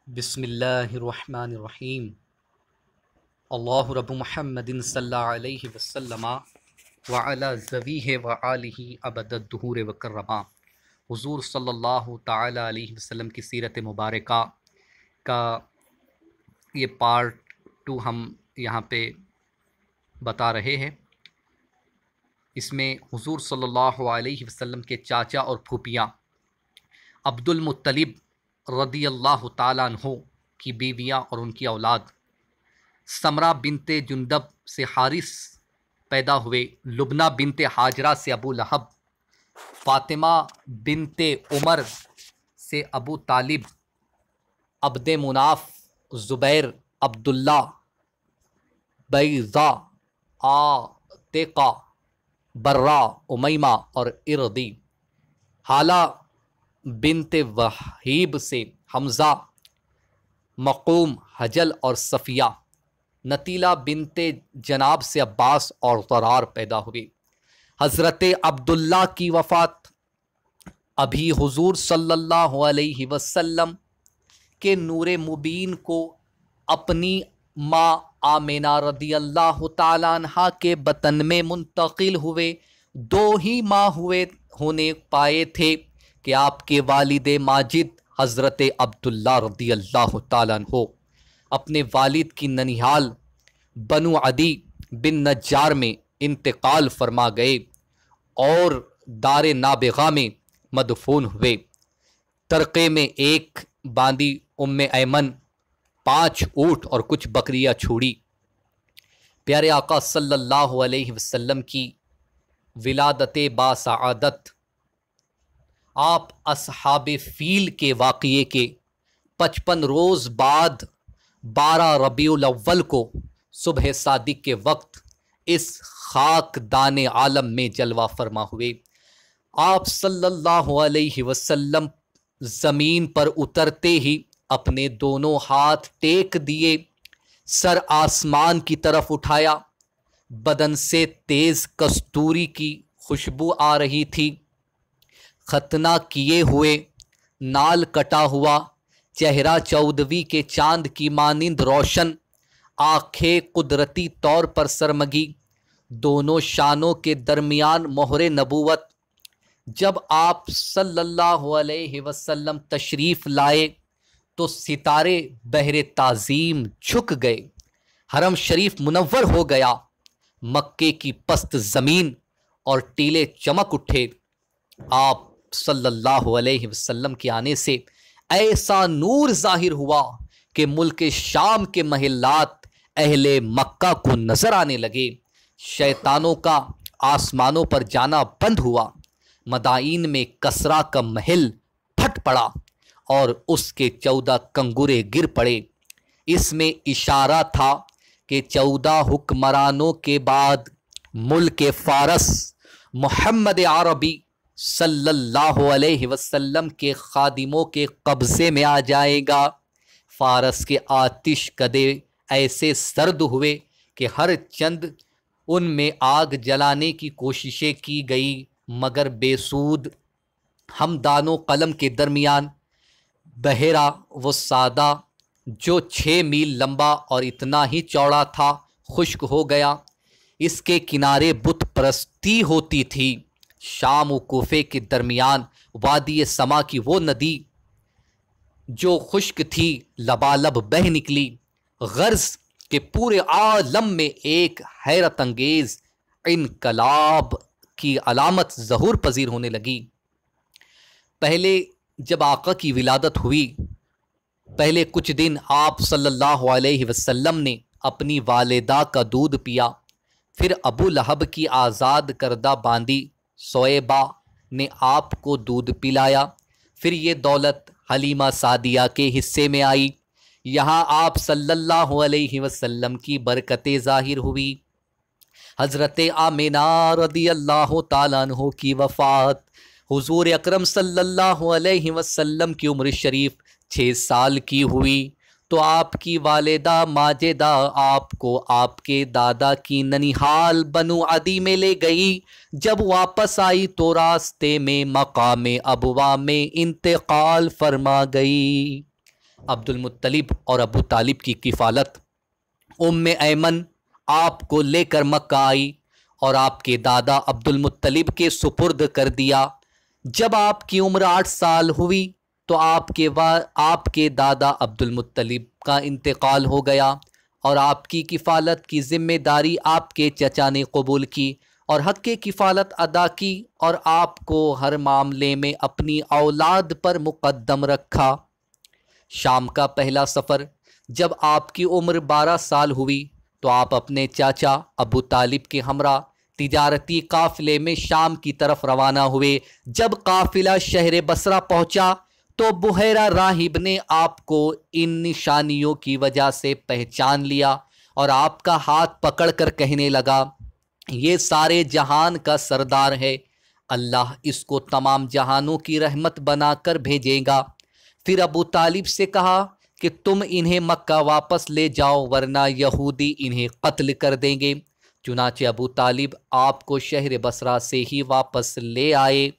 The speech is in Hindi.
बिस्मिल्लाहिर्रहमानिर्रहीम। अल्लाहु रब्बु मुहम्मदिन सल्लल्लाहु अलैहि वसल्लम व अला ज़वीहि व आलिहि अबदद दुहूर व कररमा। हुज़ूर सल्लल्लाहु ताला अलैहि वसल्लम की सीरत मुबारका का ये पार्ट 2 हम यहाँ पे बता रहे हैं। इसमें हुज़ूर सल्लल्लाहु अलैहि वसल्लम के चाचा और फूफियाँ अब्दुल मुत्तलिब रदियल्लाहु ताला अन्हु की बीवियाँ और उनकी औलाद, समरा बिनते जुंदब से हारिस पैदा हुए, लुबना बिनते हाजरा से अबू लहब, फ़ातिमा बिनते उमर से अबू तालिब, अब्दे मुनाफ, ज़ुबैर, अब्दुल्ला, बैज़ा, आतिका, बर्रा, उमैमा और इरदी, हाला बिनते वहीब से हमज़ा, मक़ूम, हजल और सफ़िया, नतीला बिनते जनाब से अब्बास और ज़रार पैदा हुए। हज़रत अब्दुल्ला की वफ़ात अभी हुज़ूर सल्लल्लाहु अलैहि वसल्लम के नूरे मुबीन को अपनी माँ आमिना रदियल्लाहु ताला अन्हा के बतन में मुंतकिल हुए 2 ही माह हुए होने पाए थे कि आपके वालिद माजिद हज़रत अब्दुल्ला रदियल्लाहु ताला अन्हु अपने वालिद की ननिहाल बनु अदी बिन नज्जार में इंतकाल फरमा गए और दारे नाबिगा में मदफून हुए। तरक़े में एक बांदी उम्मे ऐमन, 5 ऊँट और कुछ बकरियाँ छोड़ी। प्यारे आका सल्लल्लाहु अलैहि वसल्लम की विलादत बासआदत आप असहाबे फ़ील के वाक़ये के 55 रोज़ बाद 12 रबीउल अव्वल को सुबह सादिक के वक्त इस खाक दाने आलम में जलवा फरमा हुए। आप सल्लल्लाहु अलैहि वसल्लम ज़मीन पर उतरते ही अपने दोनों हाथ टेक दिए, सर आसमान की तरफ उठाया, बदन से तेज़ कस्तूरी की खुशबू आ रही थी। खतना किए हुए, नाल कटा हुआ चेहरा चौदवी के चांद की मानिंद रोशन, आँखें कुदरती तौर पर सरमगी, दोनों शानों के दरमियान मोहरे नबूवत। जब आप सल्लल्लाहु अलैहि वसल्लम तशरीफ़ लाए तो सितारे बहरे ताज़ीम झुक गए, हरम शरीफ मुनव्वर हो गया, मक्के की पस्त ज़मीन और टीले चमक उठे। आप सल्लल्लाहु अलैहि वसल्लम के आने से ऐसा नूर जाहिर हुआ कि मुल्क शाम के महल्लात अहले मक्का को नजर आने लगे। शैतानों का आसमानों पर जाना बंद हुआ। मदाइन में कसरा का महल फट पड़ा और उसके 14 कंगुरे गिर पड़े। इसमें इशारा था कि 14 हुक्मरानों के बाद मुल्क फारस मोहम्मद अरबी सल्लल्लाहु अलैहि वसल्लम के खादिमों के कब्ज़े में आ जाएगा। फारस के आतिश कदे ऐसे सर्द हुए कि हर चंद उनमें आग जलाने की कोशिशें की गई, मगर बेसूद। हमदानो कलम के दरमियान बहेरा वो सादा जो 6 मील लंबा और इतना ही चौड़ा था, खुश्क हो गया। इसके किनारे बुत परस्ती होती थी। शाम व कोफे के दरमियान वादी समा की वो नदी जो खुश्क थी लबालब बह निकली। गर्ज के पूरे आलम में एक हैरत अंगेज इनकलाब की अलामत ज़हूर पजीर होने लगी। पहले जब आका की विलादत हुई, पहले कुछ दिन आप सल्लल्लाहु अलैहि वसल्लम ने अपनी वालिदा का दूध पिया। फिर अबू लहब की आज़ाद करदा बांदी सोएबा ने आपको दूध पिलाया। फिर ये दौलत हलीमा सादिया के हिस्से में आई। यहाँ आप सल्लल्लाहु अलैहि वसल्लम की बरकतें ज़ाहिर हुई। हज़रत आमिना रदियल्लाहु ताला अन्हु की वफ़ात, हुज़ूर अकरम सल्लल्लाहु अलैहि वसल्लम की उम्र शरीफ 6 साल की हुई तो आपकी वालिदा माजिदा आपको आपके दादा की ननिहाल बनु अदी में ले गई। जब वापस आई तो रास्ते में मकाम अबवा में इंतकाल फरमा गई। अब्दुल मुत्तलिब और अबू तालिब की किफ़ालत। उम्मे ऐमन आपको लेकर मक्का आई और आपके दादा अब्दुल मुत्तलिब के सुपुर्द कर दिया। जब आपकी उम्र 8 साल हुई तो आपके दादा अब्दुल मुत्तलिब का इंतकाल हो गया और आपकी किफ़ालत की ज़िम्मेदारी आपके चचा ने कबूल की और हक़ की किफ़ालत अदा की और आपको हर मामले में अपनी औलाद पर मुक़द्दम रखा। शाम का पहला सफ़र। जब आपकी उम्र 12 साल हुई तो आप अपने चाचा अबू तालिब के हमरा तिजारती काफ़िले में शाम की तरफ रवाना हुए। जब काफ़िला शहर बसरा पहुंचा तो बुहैरा राहिब ने आपको इन निशानियों की वजह से पहचान लिया और आपका हाथ पकड़कर कहने लगा, ये सारे जहान का सरदार है, अल्लाह इसको तमाम जहानों की रहमत बनाकर भेजेगा। फिर अबू तालिब से कहा कि तुम इन्हें मक्का वापस ले जाओ वरना यहूदी इन्हें कत्ल कर देंगे। चुनाचे अबू तालिब आपको शहर बसरा से ही वापस ले आए।